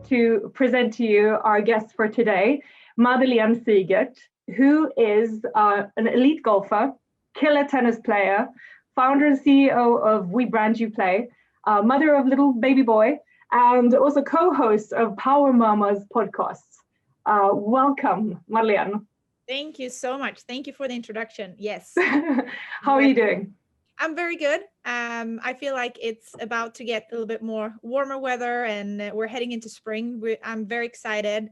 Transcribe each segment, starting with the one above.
to present to you our guest for today, Madeleine Ziegert, who is an elite golfer, killer tennis player, founder and CEO of We Brand You Play, mother of little baby boy, and also co-host of Power Mama's podcasts. Welcome, Madeleine. Thank you so much. Thank you for the introduction. Yes. How are you doing? I'm very good. I feel like it's about to get a little bit more warmer weather and we're heading into spring. I'm very excited.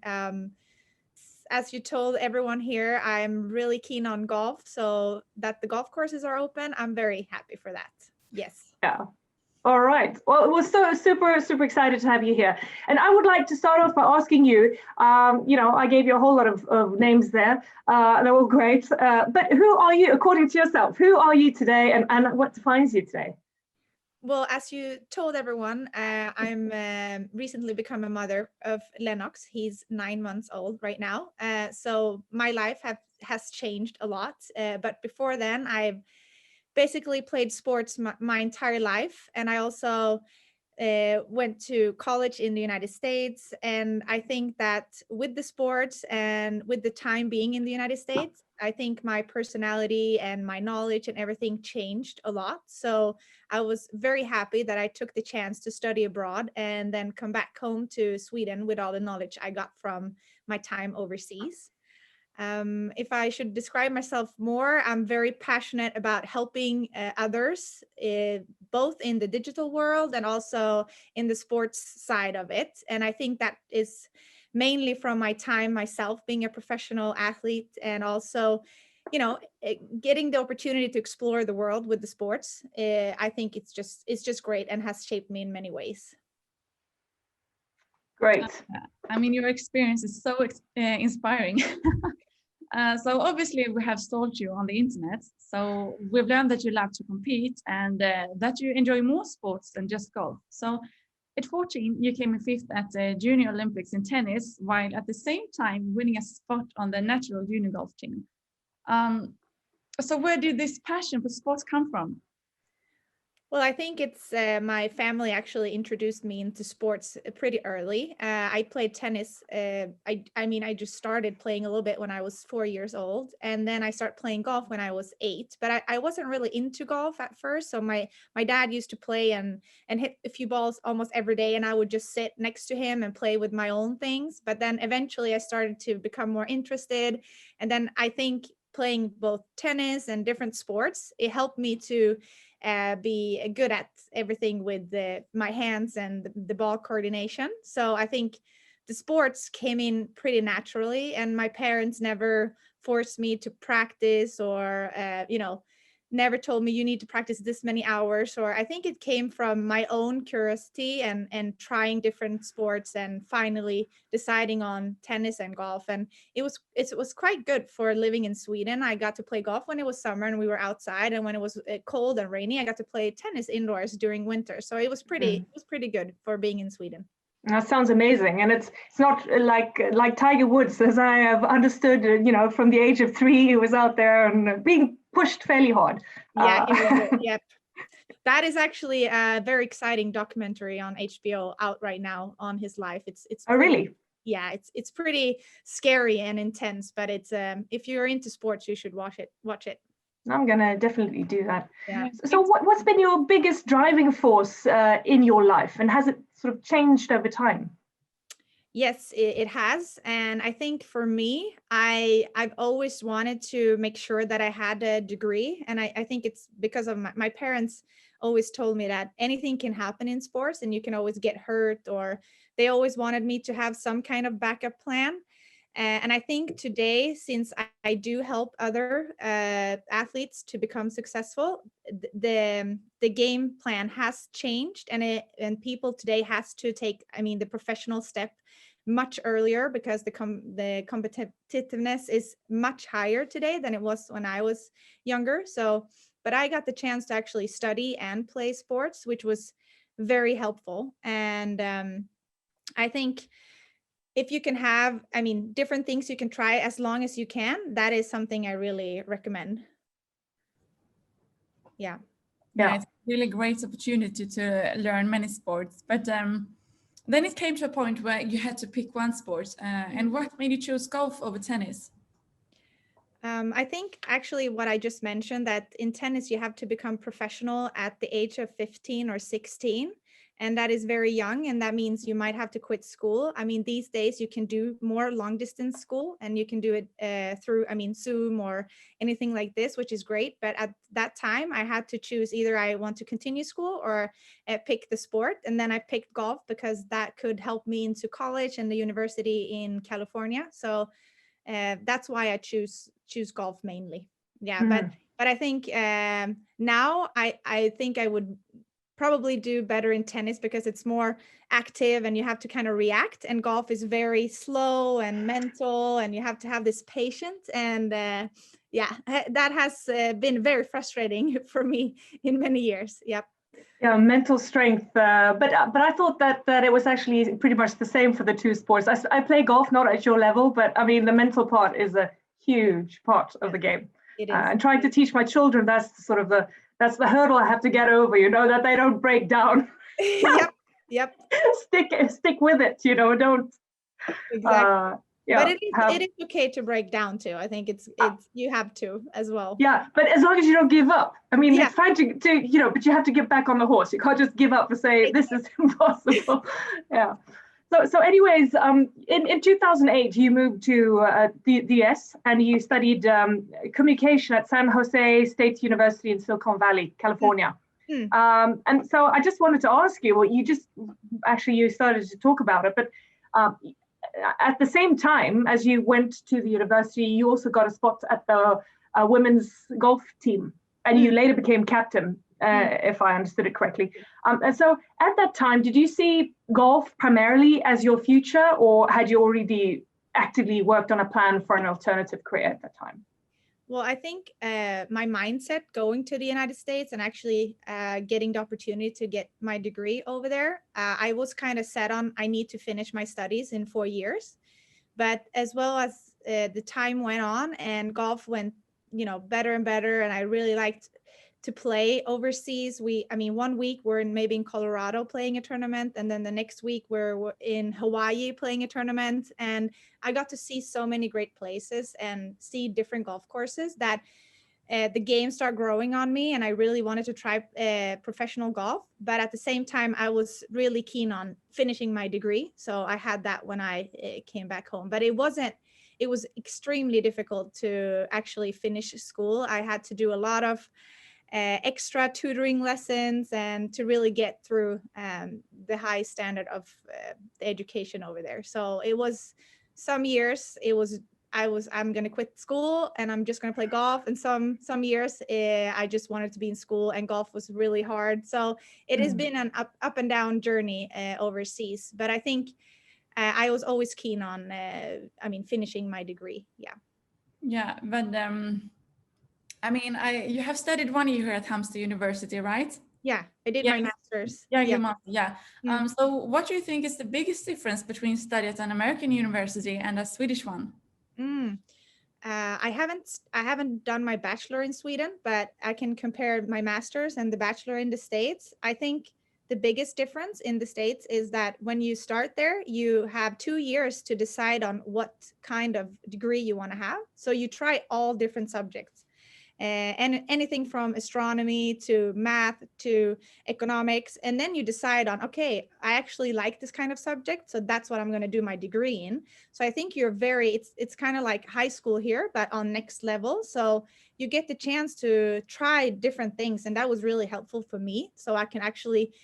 As you told everyone here, I'm really keen on golf. So that the golf courses are open, I'm very happy for that. Yes. Yeah. All right. Well, we're so super excited to have you here. And I would like to start off by asking you, I gave you a whole lot of names there. They're all great. But who are you, according to yourself? Who are you today and what defines you today? Well, as you told everyone, I'm recently become a mother of Lennox. He's 9 months old right now. So my life has changed a lot. But before then, I've basically played sports my entire life. And I also went to college in the United States. And I think that with the sports and with the time being in the United States, I think my personality and my knowledge and everything changed a lot. So I was very happy that I took the chance to study abroad and then come back home to Sweden with all the knowledge I got from my time overseas. If I should describe myself more, I'm very passionate about helping others, both in the digital world and also in the sports side of it. And I think that is mainly from my time myself being a professional athlete and also, getting the opportunity to explore the world with the sports. I think it's just great and has shaped me in many ways. Great. I mean, your experience is so inspiring. So obviously we have stalked you on the internet. So we've learned that you love to compete and that you enjoy more sports than just golf. So at 14, you came in fifth at the Junior Olympics in tennis, while at the same time winning a spot on the national junior golf team. So where did this passion for sports come from? Well, I think it's my family actually introduced me into sports pretty early. I played tennis. I just started playing a little bit when I was 4 years old. And then I started playing golf when I was 8. But I wasn't really into golf at first. So my dad used to play and hit a few balls almost every day. And I would just sit next to him and play with my own things. But then eventually I started to become more interested. And then I think playing both tennis and different sports, it helped me to be good at everything with my hands and the ball coordination. So I think the sports came in pretty naturally, and my parents never forced me to practice or, never told me you need to practice this many hours. Or I think it came from my own curiosity and trying different sports and finally deciding on tennis and golf. And it was quite good for living in Sweden. I got to play golf when it was summer and we were outside, and when it was cold and rainy, I got to play tennis indoors during winter. So it was pretty good for being in Sweden. That sounds amazing, and it's not like Tiger Woods, as I have understood. From the age of 3, he was out there and being pushed fairly hard. Yeah, yep. That is actually a very exciting documentary on HBO out right now on his life. It's oh, really? Yeah, it's pretty scary and intense, but it's if you're into sports, you should watch it. I'm gonna definitely do that. Yeah. So what's been your biggest driving force in your life, and has it sort of changed over time? Yes, it has. And I think for me, I've always wanted to make sure that I had a degree. And I think it's because of my parents always told me that anything can happen in sports and you can always get hurt, or they always wanted me to have some kind of backup plan. And I think today, since I do help other athletes to become successful, the game plan has changed, and people today has to take, the professional step much earlier, because the competitiveness is much higher today than it was when I was younger. So, but I got the chance to actually study and play sports, which was very helpful. And I think if you can have, different things you can try as long as you can, that is something I really recommend. Yeah. Yeah, it's a really great opportunity to learn many sports. But then it came to a point where you had to pick one sport. And what made you choose golf over tennis? I think actually what I just mentioned, that in tennis you have to become professional at the age of 15 or 16. And that is very young. And that means you might have to quit school. I mean, these days you can do more long distance school, and you can do it through, I mean, Zoom or anything like this, which is great. But at that time I had to choose either I want to continue school or pick the sport. And then I picked golf because that could help me into college and the university in California. So that's why I choose golf mainly. Yeah, but I think now I think I would probably do better in tennis because it's more active and you have to kind of react, and golf is very slow and mental, and you have to have this patience. And yeah, that has been very frustrating for me in many years. Yep. Yeah, mental strength. But I thought that it was actually pretty much the same for the two sports. I play golf, not at your level, but I mean the mental part is a huge part of the game. It is. And trying to teach my children, that's sort of that's the hurdle I have to get over. You know, that they don't break down. Yep. Stick with it. You know, don't. Exactly. Yeah, but it is okay to break down too. I think it's you have to as well. Yeah, but as long as you don't give up. I mean, Yeah. it's fine to you know, but you have to get back on the horse. You can't just give up and say this is impossible. Yeah. So anyways, in 2008 you moved to the DS and you studied communication at San Jose State University in Silicon Valley, California. And so I just wanted to ask you, well, you started to talk about it, but at the same time as you went to the university, you also got a spot at the women's golf team, and you later became captain, if I understood it correctly. And so at that time, did you see golf primarily as your future, or had you already actively worked on a plan for an alternative career at that time? Well, I think my mindset going to the United States and actually getting the opportunity to get my degree over there, I was kind of set on I need to finish my studies in 4 years. But as well as the time went on and golf went, better and better, and I really liked to play overseas. 1 week we're maybe in Colorado playing a tournament, and then the next week we're in Hawaii playing a tournament. And I got to see so many great places and see different golf courses that the game started growing on me, and I really wanted to try professional golf. But at the same time, I was really keen on finishing my degree. So I had that when I came back home. But it was extremely difficult to actually finish school. I had to do a lot of extra tutoring lessons and to really get through the high standard of the education over there. So it was some years I'm going to quit school and I'm just going to play golf. And some years I just wanted to be in school, and golf was really hard. So it has been an up and down journey overseas. But I think I was always keen on, finishing my degree. Yeah. Yeah, but you have studied 1 year here at Halmstad University, right? Yeah, I did my master's. Yeah, your master. Yeah. So what do you think is the biggest difference between study at an American university and a Swedish one? I haven't done my bachelor in Sweden, but I can compare my master's and the bachelor in the States. I think the biggest difference in the States is that when you start there, you have 2 years to decide on what kind of degree you want to have. So you try all different subjects. And anything from astronomy to math to economics. And then you decide on, okay, I actually like this kind of subject, so that's what I'm going to do my degree in. So I think it's kind of like high school here, but on next level. So you get the chance to try different things. And that was really helpful for me. So I can actually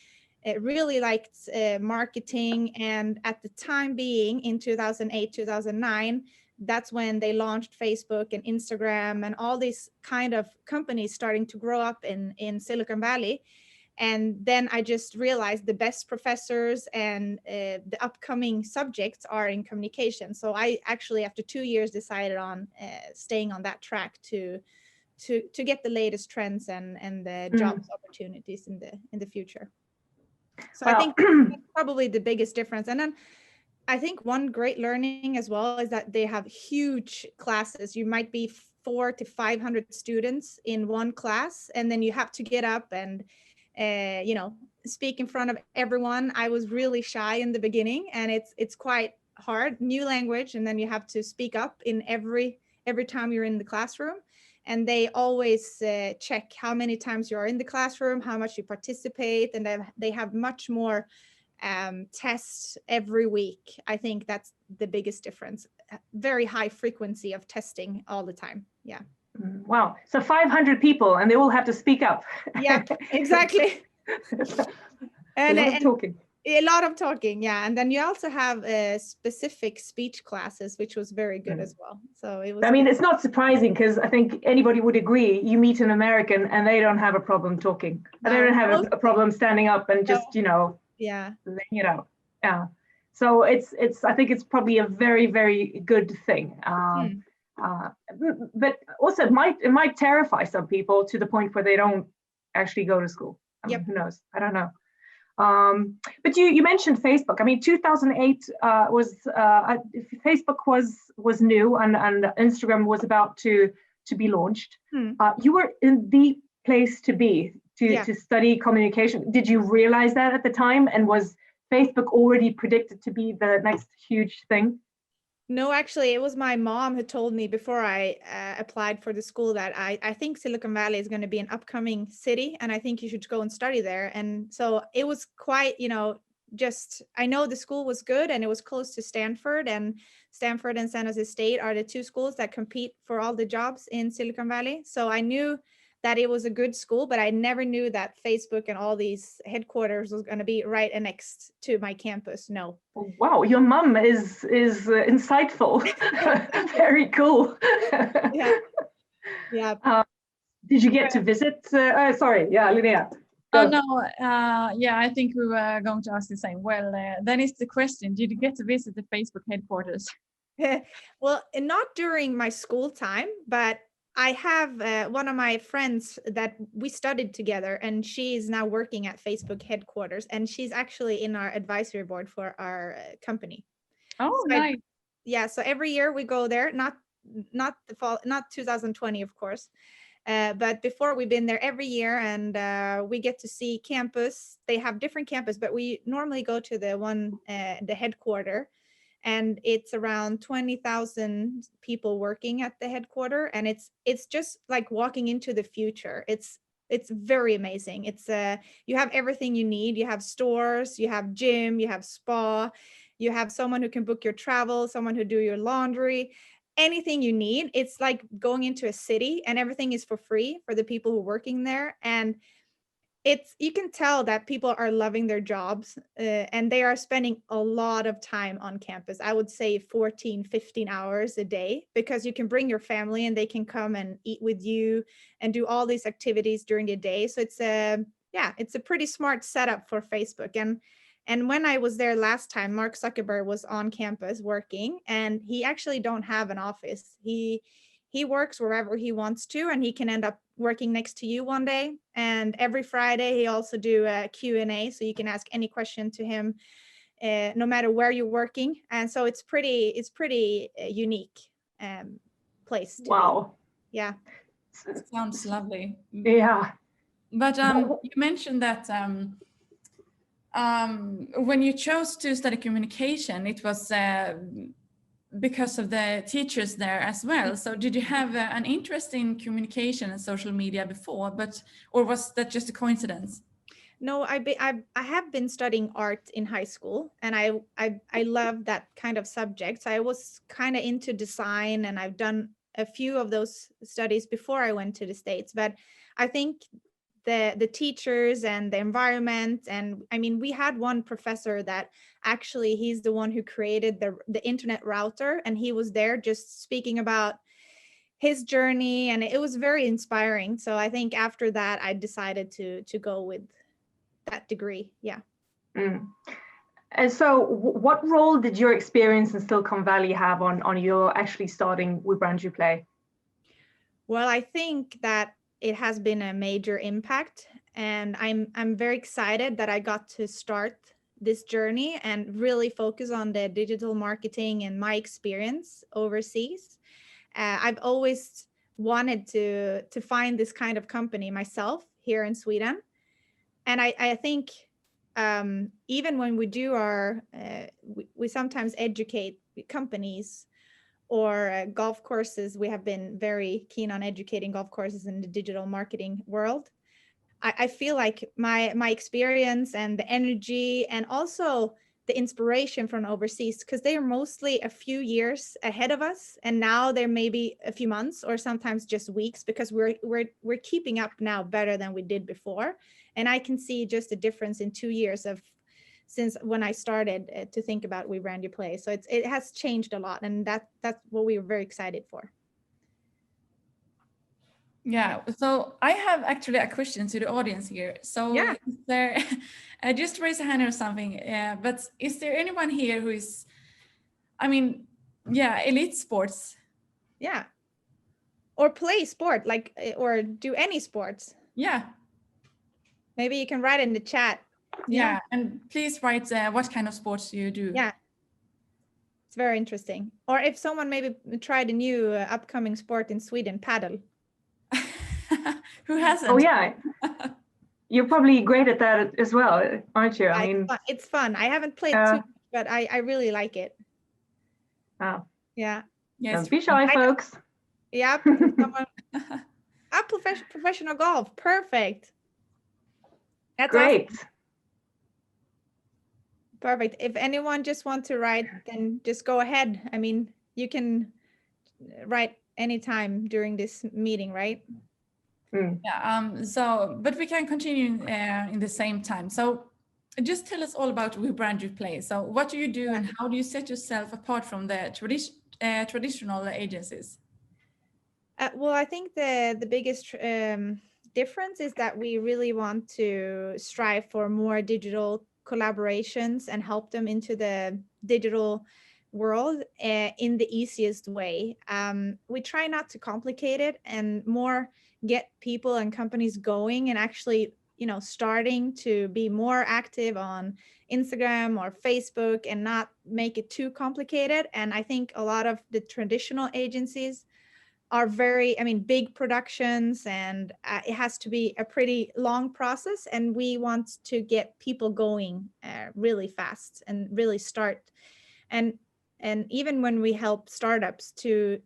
really liked marketing. And at the time being in 2008, 2009, that's when they launched Facebook and Instagram and all these kind of companies starting to grow up in Silicon Valley. And then I just realized the best professors and the upcoming subjects are in communication. So I actually, after 2 years, decided on staying on that track to get the latest trends and the jobs opportunities in the future. So I think that's probably the biggest difference. And then I think one great learning as well is that they have huge classes. You might be 400 to 500 students in one class, and then you have to get up and speak in front of everyone. I was really shy in the beginning, and it's quite hard, new language, and then you have to speak up in every time you're in the classroom. And they always check how many times you are in the classroom, how much you participate, and they have much more tests every week. I think that's the biggest difference. Very high frequency of testing all the time. Yeah. Wow. So 500 people, and they all have to speak up. Yeah, exactly. And talking. A lot of talking, yeah. And then you also have specific speech classes, which was very good as well. So it was. I mean, it's not surprising, because I think anybody would agree. You meet an American, and they don't have a problem talking. No, they don't have a problem standing up and just, yeah. Yeah. So it's. I think it's probably a very, very good thing. But also, it might terrify some people to the point where they don't actually go to school. I mean, who knows? I don't know. But you mentioned Facebook. I mean, 2008 was Facebook was new, and Instagram was about to be launched. You were in the place to be to study communication. Did you realize that at the time? And was Facebook already predicted to be the next huge thing? No, actually, it was my mom who told me before I applied for the school that I think Silicon Valley is going to be an upcoming city, and I think you should go and study there. And so it was quite, just, I know the school was good, and it was close to Stanford, and San Jose State are the two schools that compete for all the jobs in Silicon Valley. So I knew that it was a good school, but I never knew that Facebook and all these headquarters was going to be right next to my campus. No. Wow, your mom is insightful. Very cool. Yeah. Did you get to visit? Sorry, Linnea. Oh no, yeah, I think we were going to ask the same. Well, then is the question: did you get to visit the Facebook headquarters? Well, not during my school time, but I have one of my friends that we studied together, and she is now working at Facebook headquarters, and she's actually in our advisory board for our company. Oh, so nice. So every year we go there, not the fall, not 2020, of course, but before we've been there every year, and we get to see campus. They have different campus, but we normally go to the one, the headquarter. And it's around 20,000 people working at the headquarter, and it's just like walking into the future. It's very amazing. It's you have everything you need. You have stores, you have gym, you have spa, you have someone who can book your travel, someone who do your laundry, anything you need. It's like going into a city, and everything is for free for the people who are working there. And you can tell that people are loving their jobs, and they are spending a lot of time on campus. I would say 14, 15 hours a day, because you can bring your family and they can come and eat with you and do all these activities during the day. So it's a pretty smart setup for Facebook. And when I was there last time, Mark Zuckerberg was on campus working, and he actually don't have an office. He works wherever he wants to, and he can end up working next to you one day. And every Friday, he also do a Q&A, so you can ask any question to him, no matter where you're working. And so it's pretty unique place to be. Yeah. It sounds lovely. Yeah. But you mentioned that when you chose to study communication, it was because of the teachers there as well. So did you have an interest in communication and social media before, or was that just a coincidence? No, I have been studying art in high school, and I love that kind of subjects. I was kind of into design, and I've done a few of those studies before I went to the States. But I think the teachers and the environment, and I mean, we had one professor that actually he's the one who created the internet router, and he was there just speaking about his journey, and it was very inspiring. So I think after that I decided to go with that degree. Yeah. And so what role did your experience in Silicon Valley have on your actually starting We Brand You Play? Well, I think that it has been a major impact, and I'm very excited that I got to start this journey and really focus on the digital marketing and my experience overseas. I've always wanted to find this kind of company myself here in Sweden, and I think even when we do our, we sometimes educate companies or golf courses. We have been very keen on educating golf courses in the digital marketing world. I feel like my experience and the energy and also the inspiration from overseas, because they are mostly a few years ahead of us, and now they're maybe a few months or sometimes just weeks, because we're keeping up now better than we did before. And I can see just a difference in 2 years of since when I started to think about We Brand You Play. So it has changed a lot, and that's what we were very excited for. Yeah, so I have actually a question to the audience here. So Yeah. is there, just raise a hand or something, but is there anyone here who is, I mean, yeah, elite sports? Yeah. Or play sport, like, or do any sports. Yeah. Maybe you can write in the chat. Yeah, and please write what kind of sports you do. Yeah. It's very interesting. Or if someone maybe tried a new upcoming sport in Sweden, paddle. Who hasn't? Oh yeah, you're probably great at that as well, aren't you? I mean, it's fun. I haven't played too much, but I really like it. Wow. Yeah. Yes. Don't be shy, folks. Yeah. Professional golf. Perfect. That's Great. awesome. Perfect. If anyone just wants to write, then just go ahead. I mean, you can write anytime during this meeting, right? Yeah. So, but we can continue in the same time. So, just tell us all about We Brand You Play. So, what do you do, and how do you set yourself apart from the traditional agencies? Well, I think the biggest difference is that we really want to strive for more digital collaborations and help them into the digital world in the easiest way. We try not to complicate it and more get people and companies going and actually, starting to be more active on Instagram or Facebook and not make it too complicated. And I think a lot of the traditional agencies are very, big productions, and it has to be a pretty long process. And we want to get people going really fast and really start. And even when we help startups to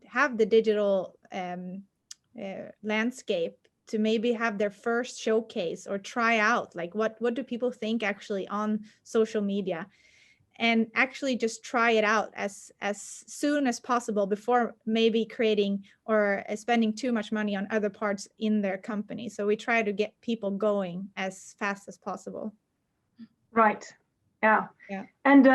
have the digital landscape, to maybe have their first showcase or try out, like what do people think actually on social media, and actually just try it out as soon as possible before maybe creating or spending too much money on other parts in their company. So we try to get people going as fast as possible. Right. Yeah. Yeah. And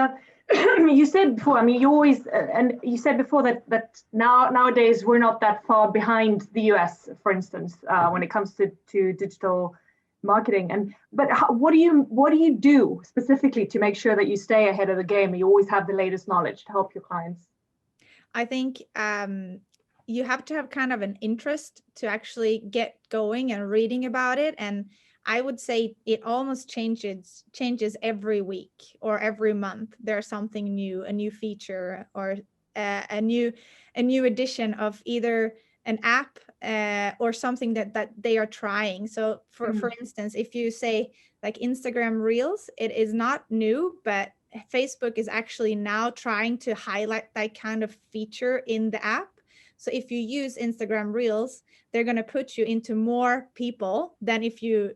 you said before, you always, and you said before that nowadays we're not that far behind the US, for instance, when it comes to digital marketing. But what do you do specifically to make sure that you stay ahead of the game and you always have the latest knowledge to help your clients? I think you have to have kind of an interest to actually get going and reading about it. And I would say it almost changes every week or every month. There's something new, a new feature, or a new edition of either an app or something that they are trying. So for instance, if you say like Instagram Reels, it is not new, but Facebook is actually now trying to highlight that kind of feature in the app. So if you use Instagram Reels, they're going to put you into more people than if you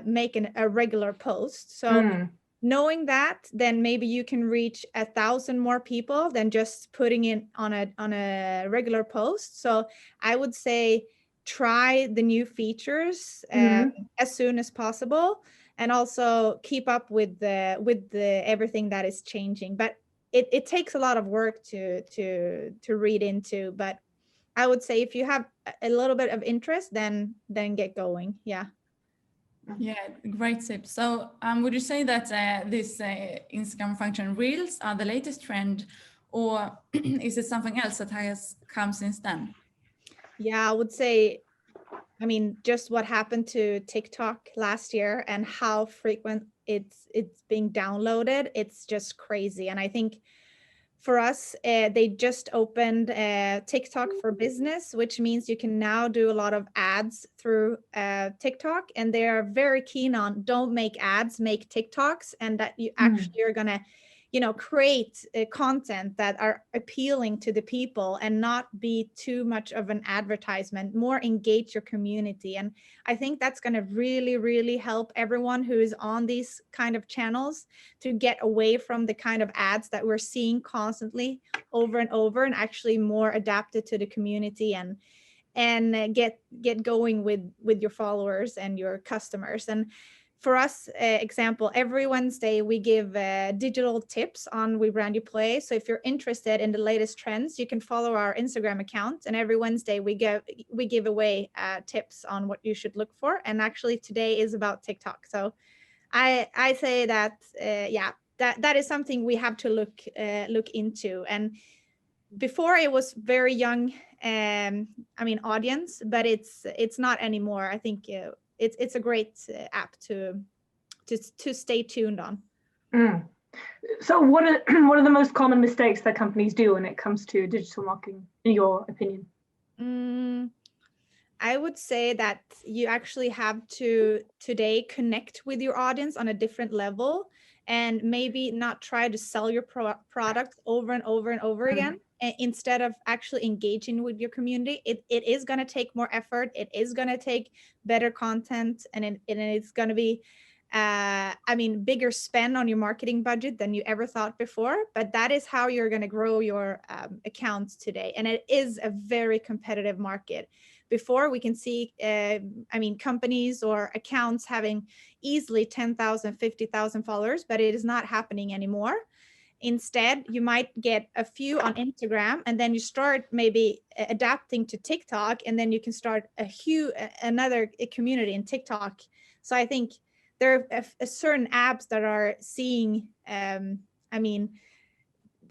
make a regular post. So knowing that, then maybe you can reach 1,000 more people than just putting it on a regular post. So I would say try the new features as soon as possible, and also keep up with the everything that is changing. But it takes a lot of work to read into. But I would say if you have a little bit of interest, then get going. Yeah. Yeah, great tip. So would you say that this Instagram function Reels are the latest trend, or is it something else that has come since then? Yeah, I would say, just what happened to TikTok last year and how frequent it's being downloaded, it's just crazy. And I think For us, they just opened TikTok for Business, which means you can now do a lot of ads through TikTok, and they are very keen on don't make ads, make TikToks, and that you actually are gonna, create content that are appealing to the people and not be too much of an advertisement, more engage your community. And I think that's going to really, really help everyone who is on these kind of channels to get away from the kind of ads that we're seeing constantly over and over, and actually more adapted to the community and get going with your followers and your customers. And for us, example, every Wednesday we give digital tips on We Brand You Play. So if you're interested in the latest trends, you can follow our Instagram account. And every Wednesday we give away tips on what you should look for. And actually today is about TikTok. So I say that that is something we have to look into. And before it was very young, audience, but it's not anymore. I think it's a great app to stay tuned on. So what are the most common mistakes that companies do when it comes to digital marketing, in your opinion? I would say that you actually have to today connect with your audience on a different level, and maybe not try to sell your product over and over and over again. Instead of actually engaging with your community. It is going to take more effort. It is going to take better content, and it's going to be bigger spend on your marketing budget than you ever thought before. But that is how you're going to grow your accounts today. And it is a very competitive market. Before, we can see companies or accounts having easily 10,000, 50,000 followers, but it is not happening anymore. Instead, you might get a few on Instagram, and then you start maybe adapting to TikTok, and then you can start another community in TikTok. So I think there are certain apps that are seeing,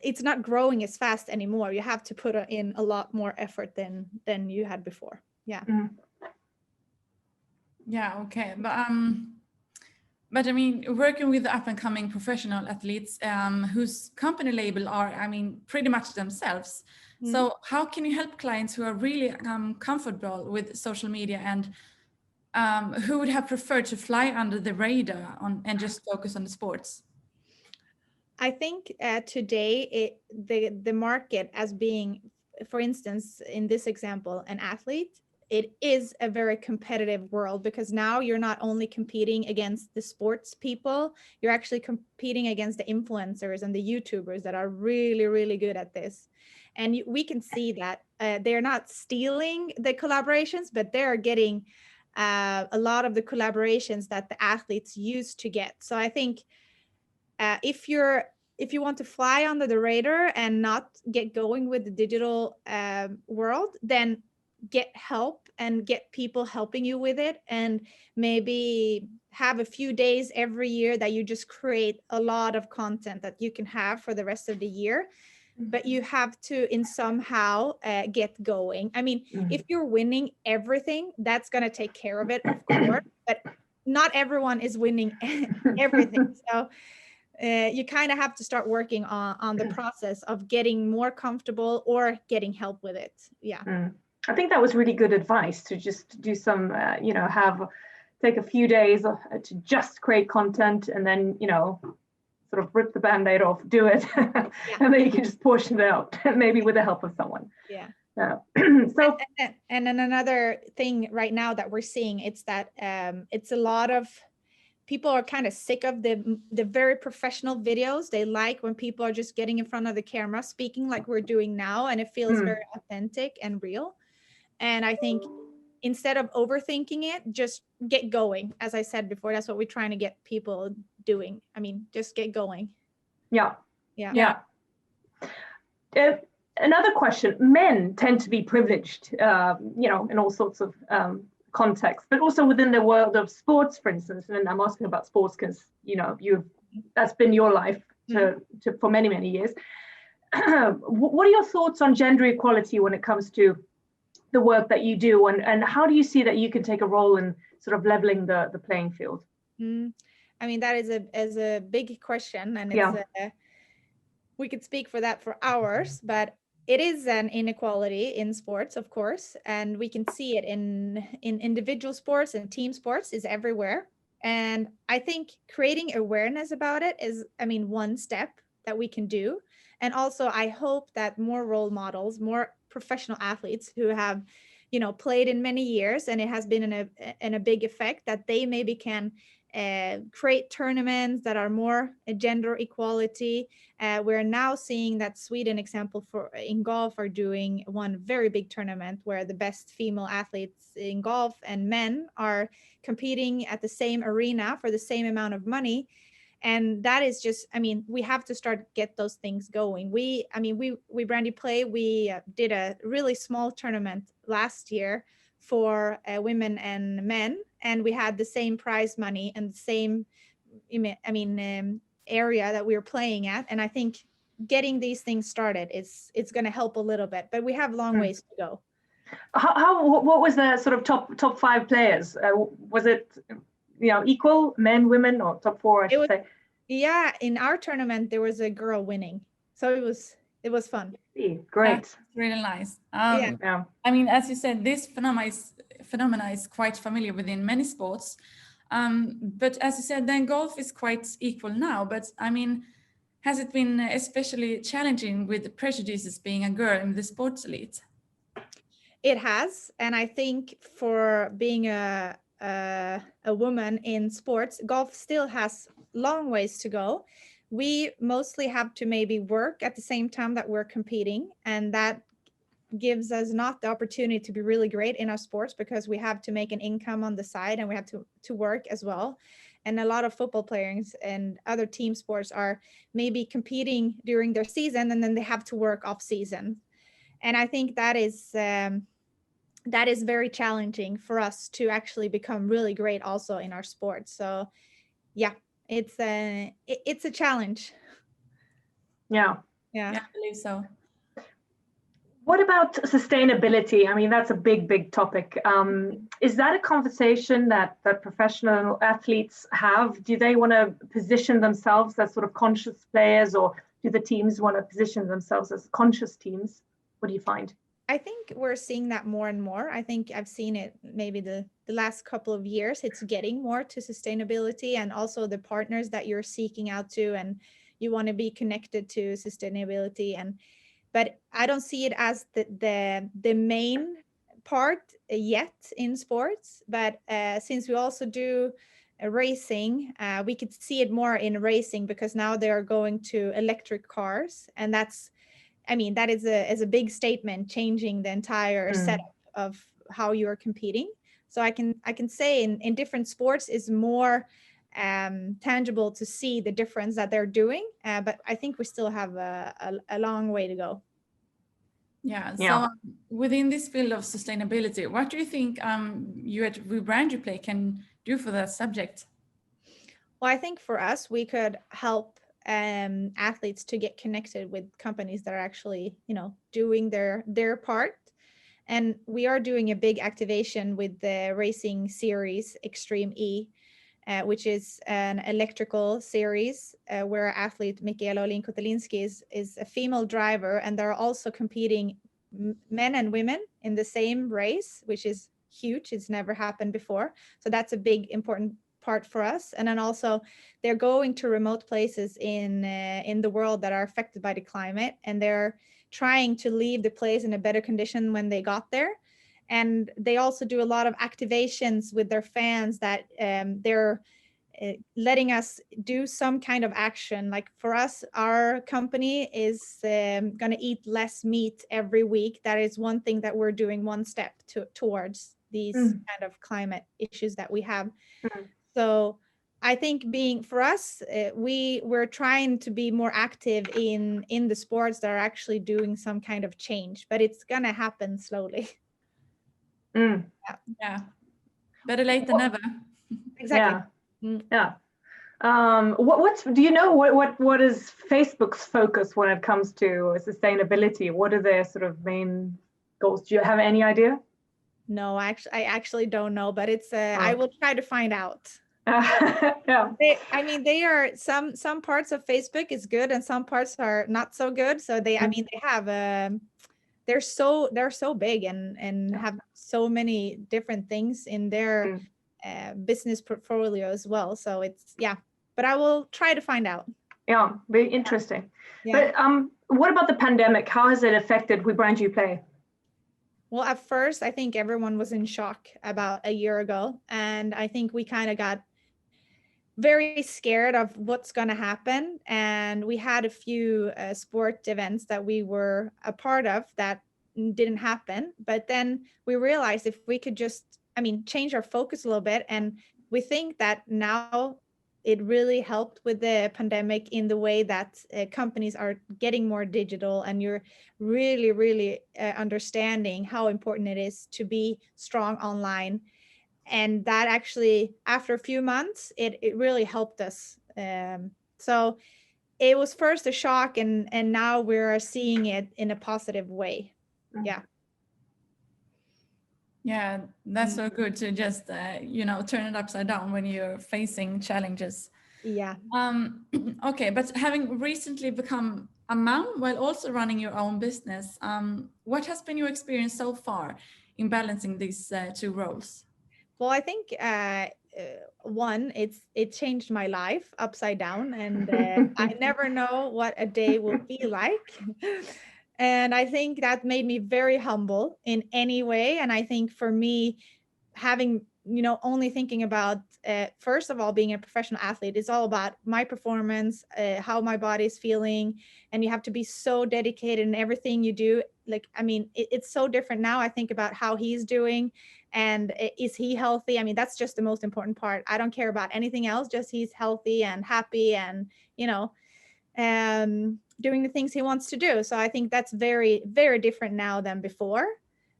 it's not growing as fast anymore. You have to put in a lot more effort than you had before. Yeah. Yeah, okay. But working with up and coming professional athletes whose company label are, pretty much themselves. So how can you help clients who are really comfortable with social media and who would have preferred to fly under the radar and just focus on the sports? I think today the market as being, for instance, in this example, an athlete, it is a very competitive world, because now you're not only competing against the sports people, you're actually competing against the influencers and the YouTubers that are really, really good at this. And we can see that they're not stealing the collaborations, but they're getting a lot of the collaborations that the athletes used to get. So I think if you want to fly under the radar and not get going with the digital world, then get help and get people helping you with it, and maybe have a few days every year that you just create a lot of content that you can have for the rest of the year. But you have to in somehow get going. If you're winning everything, that's going to take care of it, of course, but not everyone is winning everything. So you kind of have to start working on the process of getting more comfortable or getting help with it. Yeah. I think that was really good advice, to just do some, take a few days to just create content, and then, sort of rip the Band-Aid off, do it, and then you can just portion it out, maybe with the help of someone. Yeah. So and then another thing right now that we're seeing, it's that it's a lot of people are kind of sick of the very professional videos. They like when people are just getting in front of the camera, speaking like we're doing now, and it feels very authentic and real. And I think instead of overthinking it, just get going. As I said before, that's what we're trying to get people doing. Just get going. Yeah. Another question: men tend to be privileged, in all sorts of contexts, but also within the world of sports, for instance. And I'm asking about sports because that's been your life for many, many years. What are your thoughts on gender equality when it comes to the work that you do, and how do you see that you can take a role in sort of leveling the playing field? That is a big question, and it's we could speak for that for hours, but it is an inequality in sports, of course, and we can see it in individual sports, and team sports is everywhere. And I think creating awareness about it is, I mean, one step that we can do. And also, I hope that more role models, more professional athletes who have, played in many years, and it has been in a big effect, that they maybe can create tournaments that are more gender equality. We're now seeing that Sweden example in golf are doing one very big tournament where the best female athletes in golf and men are competing at the same arena for the same amount of money. And that is just, I mean, we have to get those things going. We Brandy Play, we did a really small tournament last year for women and men, and we had the same prize money and the same, area that we were playing at. And I think getting these things started it's going to help a little bit, but we have long ways to go. What was the sort of top 5 players? Was it equal, men, women, or top 4? I should say. Yeah, in our tournament there was a girl winning, so it was fun. Great. That's really nice. Yeah. I mean, as you said, this phenomena is quite familiar within many sports. But as you said, then golf is quite equal now. But I mean, has it been especially challenging with the prejudices being a girl in the sports elite? It has, and I think for being a woman in sports, golf still has long ways to go. We mostly have to maybe work at the same time that we're competing, and that gives us not the opportunity to be really great in our sports, because we have to make an income on the side and we have to work as well. And a lot of football players and other team sports are maybe competing during their season, and then they have to work off season. And I think that is very challenging for us to actually become really great also in our sports. So yeah, it's a challenge. Yeah, I believe so. What about sustainability? I mean, that's a big topic. Is that a conversation that professional athletes have? Do they want to position themselves as sort of conscious players, or do the teams want to position themselves as conscious teams? What do you find? I think we're seeing that more and more. I think I've seen it maybe the last couple of years. It's getting more to sustainability, and also the partners that you're seeking out to, and you want to be connected to sustainability. But I don't see it as the main part yet in sports. But since we also do racing, we could see it more in racing, because now they are going to electric cars, and that is a big statement, changing the entire setup of how you are competing. So I can say in different sports is more tangible to see the difference that they're doing, but I think we still have a long way to go. Yeah. So within this field of sustainability, what do you think you at Rebrand Play can do for that subject? Well, I think for us, we could help athletes to get connected with companies that are actually, doing their part. And we are doing a big activation with the racing series Extreme E, which is an electrical series where athlete Michaela Olin-Kotelinski is a female driver, and they're also competing men and women in the same race, which is huge. It's never happened before. So that's a big, important part for us. And then also they're going to remote places in the world that are affected by the climate, and they're trying to leave the place in a better condition when they got there. And they also do a lot of activations with their fans that they're letting us do some kind of action. Like for us, our company is going to eat less meat every week. That is one thing that we're doing, one step towards these kind of climate issues that we have. So I think for us, we're trying to be more active in the sports that are actually doing some kind of change, but it's going to happen slowly. Yeah. Better late than never. Exactly. Yeah. Do you know what is Facebook's focus when it comes to sustainability? What are their sort of main goals? Do you have any idea? No, I actually don't know, but it's I will try to find out. Yeah. I mean, they are some parts of Facebook is good and some parts are not so good. So I mean, they have they're so big and have so many different things in their business portfolio as well. So it's but I will try to find out. Yeah, very interesting. Yeah. But what about the pandemic? How has it affected We Brand You Play? Well, at first, I think everyone was in shock about a year ago. And I think we kind of got very scared of what's going to happen. And we had a few sport events that we were a part of that didn't happen. But then we realized if we could just, change our focus a little bit. And we think that now it really helped with the pandemic in the way that companies are getting more digital, and you're really, really understanding how important it is to be strong online. And that actually, after a few months, it really helped us. So it was first a shock, and now we're seeing it in a positive way. Yeah. Yeah, that's so good to just, turn it upside down when you're facing challenges. Yeah. Okay, but having recently become a mom while also running your own business, what has been your experience so far in balancing these two roles? Well, I think one, it changed my life upside down, and I never know what a day will be like. And I think that made me very humble in any way. And I think for me, having, only thinking about, first of all, being a professional athlete, it's all about my performance, how my body is feeling. And you have to be so dedicated in everything you do. Like, it's so different now. I think about how he's doing and is he healthy? That's just the most important part. I don't care about anything else, just he's healthy and happy and, doing the things he wants to do. So I think that's very, very different now than before.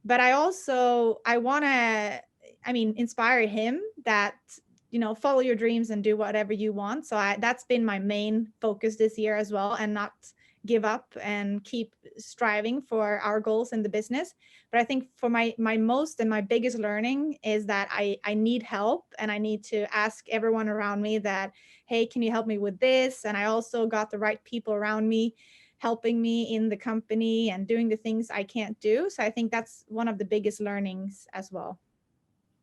But I want to, inspire him that, follow your dreams and do whatever you want. So that's been my main focus this year as well, and not give up and keep striving for our goals in the business. But I think for my most and my biggest learning is that I need help, and I need to ask everyone around me that, hey, can you help me with this? And I also got the right people around me helping me in the company and doing the things I can't do. So I think that's one of the biggest learnings as well.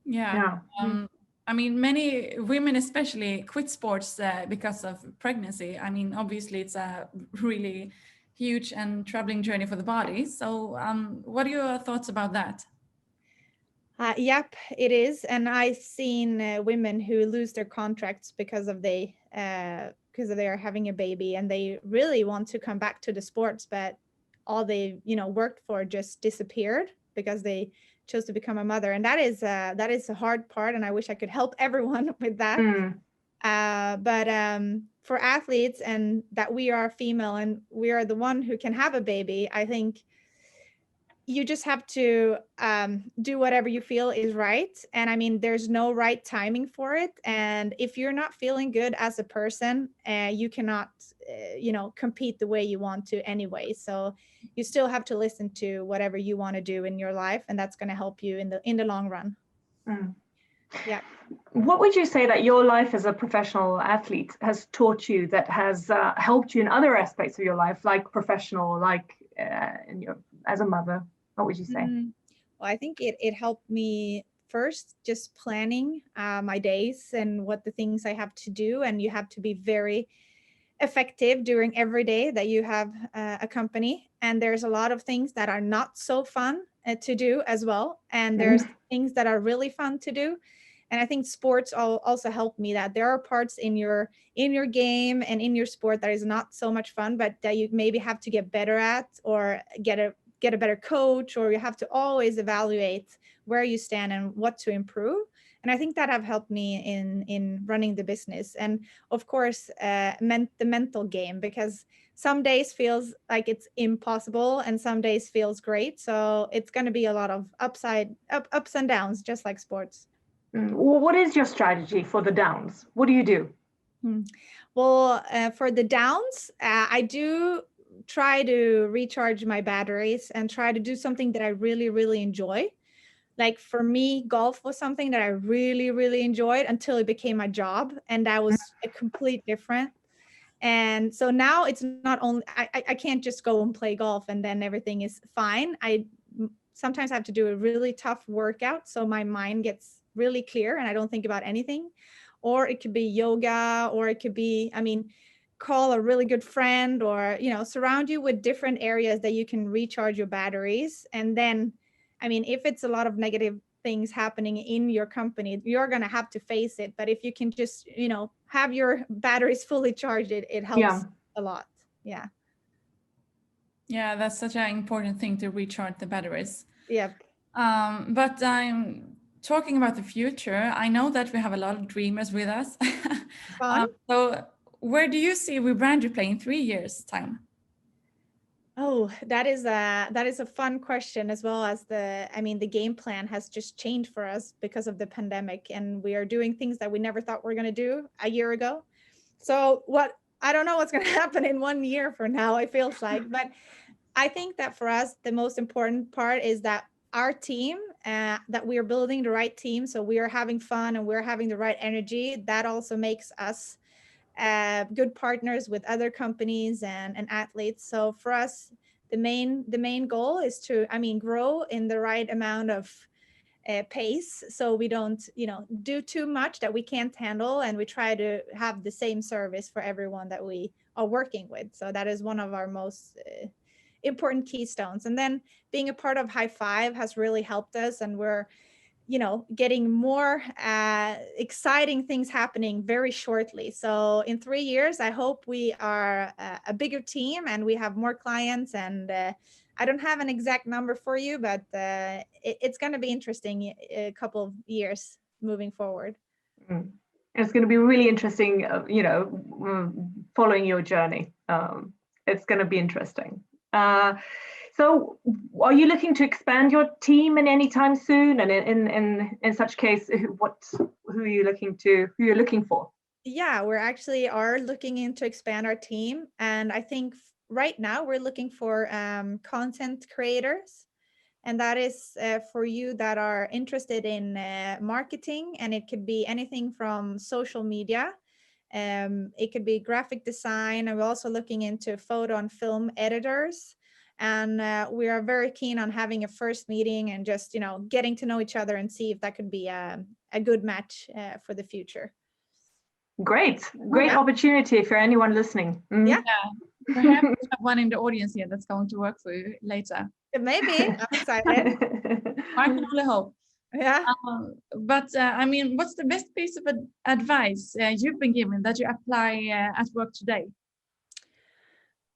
Yeah. Many women especially quit sports because of pregnancy. Obviously it's a really huge and troubling journey for the body. So what are your thoughts about that? Yep, it is. And I've seen women who lose their contracts because they are having a baby, and they really want to come back to the sports, but all they worked for just disappeared because they chose to become a mother. And that is a hard part, and I wish I could help everyone with that. But for athletes, and that we are female and we are the one who can have a baby, I think you just have to do whatever you feel is right. And there's no right timing for it. And if you're not feeling good as a person, you cannot, compete the way you want to anyway. So you still have to listen to whatever you want to do in your life, and that's going to help you in the long run. Yeah. What would you say that your life as a professional athlete has taught you that has helped you in other aspects of your life, like professional, like as a mother? What would you say? Well, I think it helped me first, just planning my days and what the things I have to do. And you have to be very effective during every day that you have a company. And there's a lot of things that are not so fun to do as well. And there's things that are really fun to do. And I think sports also help me, that there are parts in your game and in your sport that is not so much fun, but that you maybe have to get better at, or get a better coach, or you have to always evaluate where you stand and what to improve. And I think that have helped me in running the business. And of course, the mental game, because some days feels like it's impossible and some days feels great. So it's going to be a lot of ups and downs, just like sports. What is your strategy for the downs? What do you do? Well, for the downs, I do try to recharge my batteries and try to do something that I really, really enjoy. like for me, golf was something that I really, really enjoyed until it became my job. And that was a complete different. And so now it's not only, I can't just go and play golf and then everything is fine. I sometimes have to do a really tough workout so my mind gets really clear and I don't think about anything. Or it could be yoga, or it could be, I mean, call a really good friend, or, you know, surround you with different areas that you can recharge your batteries. And then, I mean, if it's a lot of negative things happening in your company, you're going to have to face it. But if you can just, you know, have your batteries fully charged, it helps a lot. Yeah. Yeah, that's such an important thing, to recharge the batteries. Yep. But I'm talking about the future. I know that we have a lot of dreamers with us. Fun. So where do you see We Brand You Play in 3 years' time? Oh, that is a fun question, as well as the game plan has just changed for us because of the pandemic, and we are doing things that we never thought we were going to do a year ago. So I don't know what's going to happen in 1 year from now, it feels like, but I think that for us, the most important part is that our team, that we are building the right team. So we are having fun and we're having the right energy. That also makes us good partners with other companies and athletes. So for us, the main goal is to, I mean, grow in the right amount of pace, so we don't, you know, do too much that we can't handle, and we try to have the same service for everyone that we are working with. So that is one of our most important keystones. And then being a part of High Five has really helped us, and we're, you know, getting more exciting things happening very shortly. So in 3 years, I hope we are a bigger team and we have more clients. And I don't have an exact number for you, but it's going to be interesting a couple of years moving forward. It's going to be really interesting, you know, following your journey. It's going to be interesting. So are you looking to expand your team in any time soon? And in such case, who are you looking for? Yeah, we're actually are looking into expand our team. And I think right now we're looking for content creators. And that is for you that are interested in marketing, and it could be anything from social media. It could be graphic design. And we're also looking into photo and film editors. And we are very keen on having a first meeting and just, you know, getting to know each other and see if that could be a good match for the future. Great opportunity for anyone listening. Yeah. Perhaps we have one in the audience here that's going to work for you later. Maybe. I'm excited. I can only hope. Yeah. But I mean, what's the best piece of advice you've been given that you apply at work today?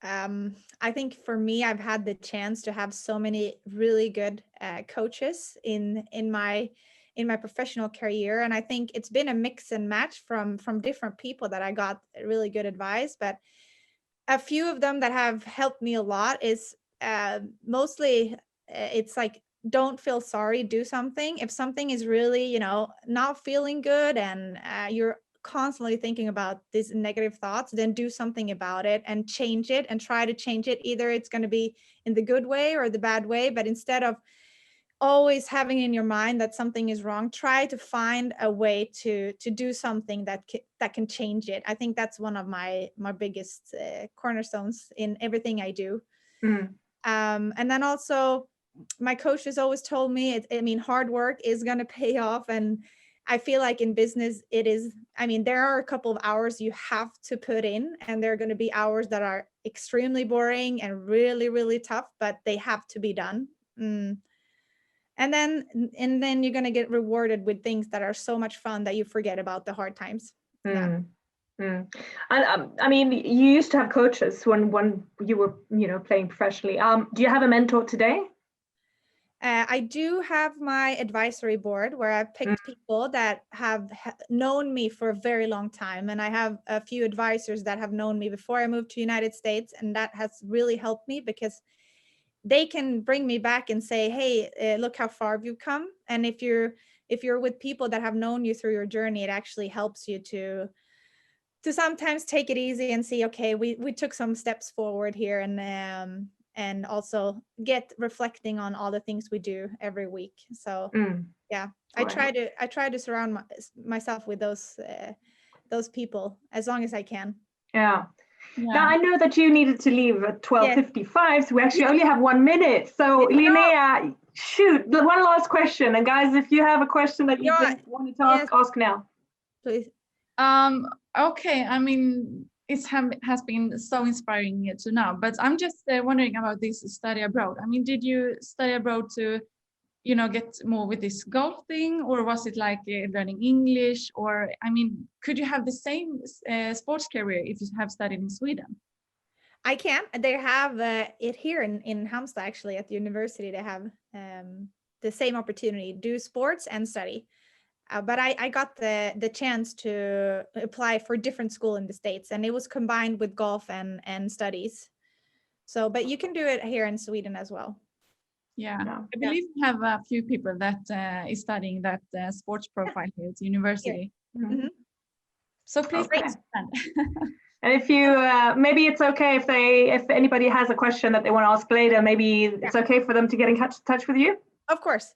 I think for me, I've had the chance to have so many really good coaches in my professional career, and I think it's been a mix and match from different people that I got really good advice. But a few of them that have helped me a lot is mostly it's like, don't feel sorry, do something. If something is really, you know, not feeling good, and you're constantly thinking about these negative thoughts, then do something about it and change it and try to change it. Either it's going to be in the good way or the bad way, but instead of always having in your mind that something is wrong, try to find a way to do something that can change it. I think that's one of my biggest cornerstones in everything I do. And then also, my coach has always told me, I mean, hard work is going to pay off. And I feel like in business, it is, I mean, there are a couple of hours you have to put in, and there are going to be hours that are extremely boring and really, really tough, but they have to be done. And then you're going to get rewarded with things that are so much fun that you forget about the hard times. Yeah. And I mean, you used to have coaches when you were, you know, playing professionally. Do you have a mentor today? I do have my advisory board where I've picked people that have known me for a very long time. And I have a few advisors that have known me before I moved to the United States. And that has really helped me because they can bring me back and say, hey, look how far you've come. And if you're with people that have known you through your journey, it actually helps you to sometimes take it easy and see, okay, we took some steps forward here. And and also get reflecting on all the things we do every week. So yeah, I try to surround myself with those people as long as I can. Yeah. Now I know that you needed to leave at 12:55, so we actually only have 1 minute. So Linnea, shoot, one last question. And guys, if you have a question that you wanted to ask now. Please. Okay, I mean, it has been so inspiring to now, but I'm just wondering about this study abroad. I mean, did you study abroad to, you know, get more with this golf thing, or was it like learning English? Or, I mean, could you have the same sports career if you have studied in Sweden? I can. They have it here in Halmstad, actually, at the university. They have the same opportunity, do sports and study. But I got the chance to apply for a different school in the States, and it was combined with golf and studies. So, but you can do it here in Sweden as well. Yeah, I believe we have a few people that is studying that sports profile here at the university. Mm-hmm. So please expand. And if you maybe it's okay if anybody has a question that they want to ask later, maybe it's okay for them to get in touch with you. Of course.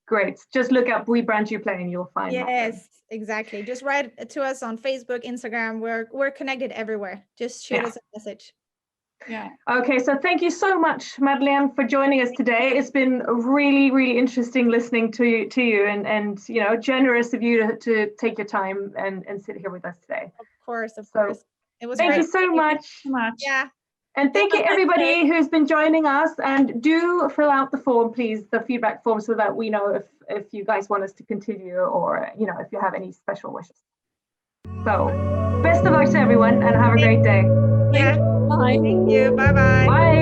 Great. Just look up We Brand You Play and you'll find. Yes, exactly. Just write to us on Facebook, Instagram. We're connected everywhere. Just shoot us a message. Yeah. Okay, so thank you so much, Madeleine, for joining us today. It's been really, really interesting listening to you and you know, generous of you to take your time and sit here with us today. Of course. It was thank great. you so much. Yeah. And thank you everybody who's been joining us, and do fill out the form, please, the feedback form, so that we know if you guys want us to continue, or you know, if you have any special wishes. So best of luck to everyone and have a great day. Yeah. Bye. Thank you. Bye-bye. Bye.